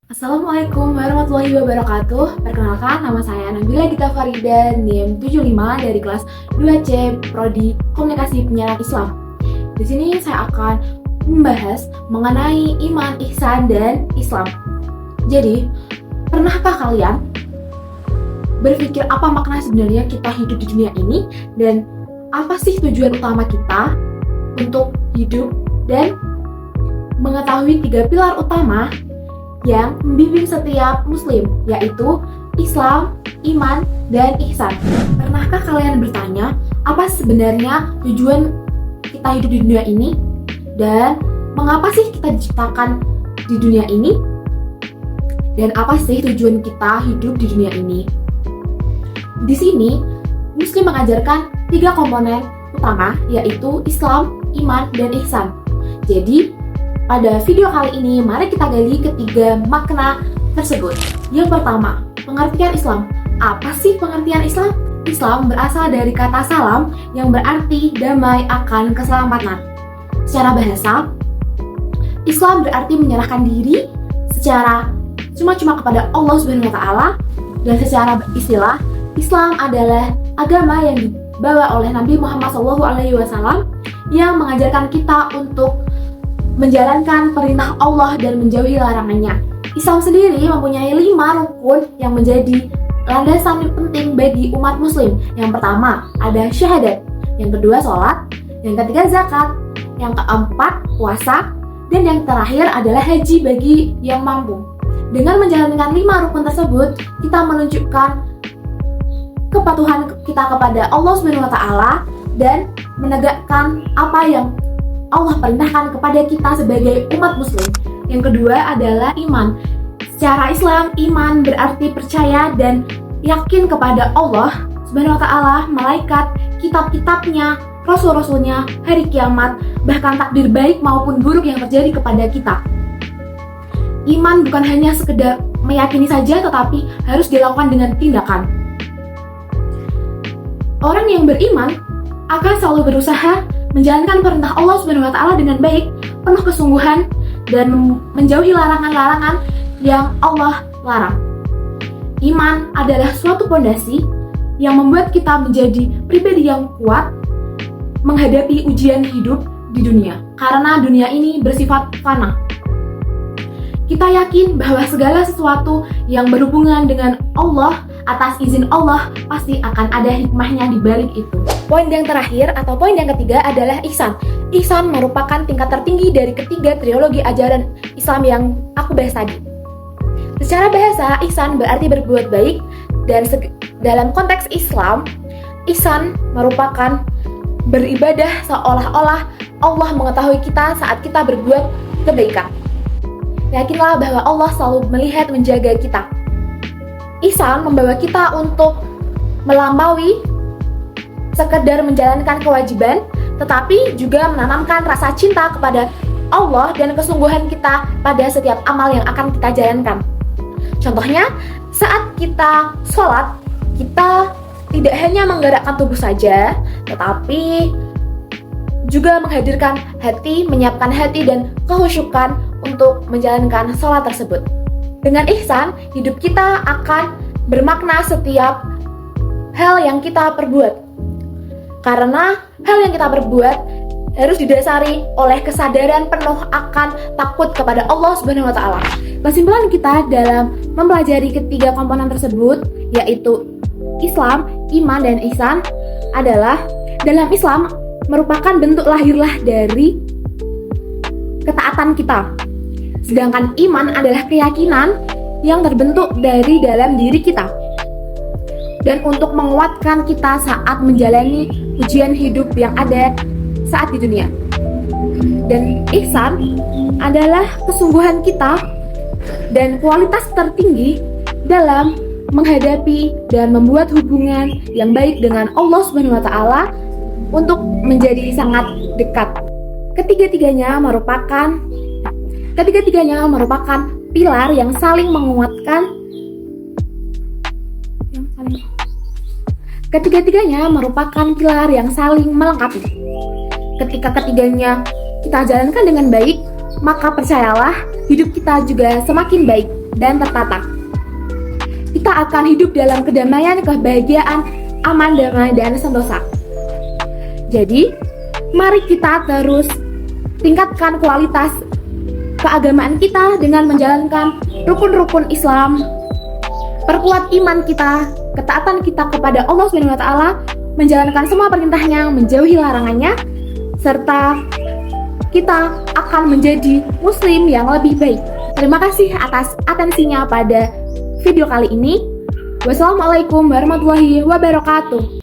Assalamualaikum warahmatullahi wabarakatuh. Perkenalkan, nama saya Nabila Gita Farida, NIM 75 dari kelas 2C Prodi Komunikasi Penyiaran Islam. Di sini saya akan membahas mengenai iman, ihsan, dan Islam. Jadi, pernahkah kalian berpikir apa makna sebenarnya kita hidup di dunia ini dan apa sih tujuan utama kita untuk hidup dan mengetahui 3 pilar utama yang membimbing setiap muslim, yaitu Islam, iman, dan ihsan. Pernahkah kalian bertanya, apa sebenarnya tujuan kita hidup di dunia ini? Dan mengapa sih kita diciptakan di dunia ini? Dan apa sih tujuan kita hidup di dunia ini? Di sini, muslim mengajarkan 3 komponen utama, yaitu Islam, iman, dan ihsan. Jadi, pada video kali ini, mari kita gali ketiga makna tersebut. Yang pertama, pengertian Islam. Apa sih pengertian Islam? Islam berasal dari kata salam yang berarti damai akan keselamatan. Secara bahasa, Islam berarti menyerahkan diri secara cuma-cuma kepada Allah Subhanahu wa Ta'ala, dan secara istilah, Islam adalah agama yang dibawa oleh Nabi Muhammad SAW yang mengajarkan kita untuk menjalankan perintah Allah dan menjauhi larangannya. Islam sendiri mempunyai 5 rukun yang menjadi landasan penting bagi umat muslim. Yang pertama ada syahadat, yang kedua sholat, yang ketiga zakat, yang keempat puasa, dan yang terakhir adalah haji bagi yang mampu. Dengan menjalankan 5 rukun tersebut, kita menunjukkan kepatuhan kita kepada Allah Subhanahu wa Ta'ala dan menegakkan apa yang Allah perintahkan kepada kita sebagai umat muslim. Yang kedua adalah iman. Secara Islam, iman berarti percaya dan yakin kepada Allah Subhanahu wa Ta'ala, malaikat, kitab-kitabnya, rasul-rasulnya, hari kiamat, bahkan takdir baik maupun buruk yang terjadi kepada kita. Iman bukan hanya sekedar meyakini saja, tetapi harus dilakukan dengan tindakan. Orang yang beriman akan selalu berusaha menjalankan perintah Allah Subhanahu wa Ta'ala dengan baik, penuh kesungguhan, dan menjauhi larangan-larangan yang Allah larang. Iman adalah suatu pondasi yang membuat kita menjadi pribadi yang kuat menghadapi ujian hidup di dunia, karena dunia ini bersifat fana. Kita yakin bahwa segala sesuatu yang berhubungan dengan Allah, atas izin Allah, pasti akan ada hikmahnya di balik itu. Poin yang terakhir atau poin yang ketiga adalah ihsan. Ihsan merupakan tingkat tertinggi dari ketiga trilogi ajaran Islam yang aku bahas tadi. Secara bahasa, ihsan berarti berbuat baik, dan dalam konteks Islam, ihsan merupakan beribadah seolah-olah Allah mengetahui kita saat kita berbuat kebaikan. Yakinlah bahwa Allah selalu melihat menjaga kita. Ihsan membawa kita untuk melampaui sekedar menjalankan kewajiban, tetapi juga menanamkan rasa cinta kepada Allah dan kesungguhan kita pada setiap amal yang akan kita jalankan. Contohnya, saat kita sholat, kita tidak hanya menggerakkan tubuh saja, tetapi juga menghadirkan hati, menyiapkan hati dan kehusyukan untuk menjalankan sholat tersebut. Dengan ihsan, hidup kita akan bermakna setiap hal yang kita perbuat. Karena hal yang kita perbuat harus didasari oleh kesadaran penuh akan takut kepada Allah Subhanahu wa Ta'ala. Kesimpulan kita dalam mempelajari ketiga komponen tersebut, yaitu Islam, iman, dan ihsan, adalah dalam Islam merupakan bentuk lahirlah dari ketaatan kita. Sedangkan iman adalah keyakinan yang terbentuk dari dalam diri kita dan untuk menguatkan kita saat menjalani ujian hidup yang ada saat di dunia. Dan ihsan adalah kesungguhan kita dan kualitas tertinggi dalam menghadapi dan membuat hubungan yang baik dengan Allah Subhanahu wa Ta'ala untuk menjadi sangat dekat. Ketiga-tiganya merupakan pilar yang saling menguatkan. Ketiga-tiganya merupakan pilar yang saling melengkapi. Ketika ketiganya kita jalankan dengan baik, maka percayalah hidup kita juga semakin baik. dan tertata. Kita akan hidup dalam kedamaian, kebahagiaan, aman, damai, dan sentosa. Jadi, mari kita terus tingkatkan kualitas keagamaan kita dengan menjalankan rukun-rukun Islam, perkuat iman kita, ketaatan kita kepada Allah Subhanahu wa taala, menjalankan semua perintahnya, menjauhi larangannya, serta kita akan menjadi muslim yang lebih baik. Terima kasih atas atensinya pada video kali ini. Wassalamualaikum warahmatullahi wabarakatuh.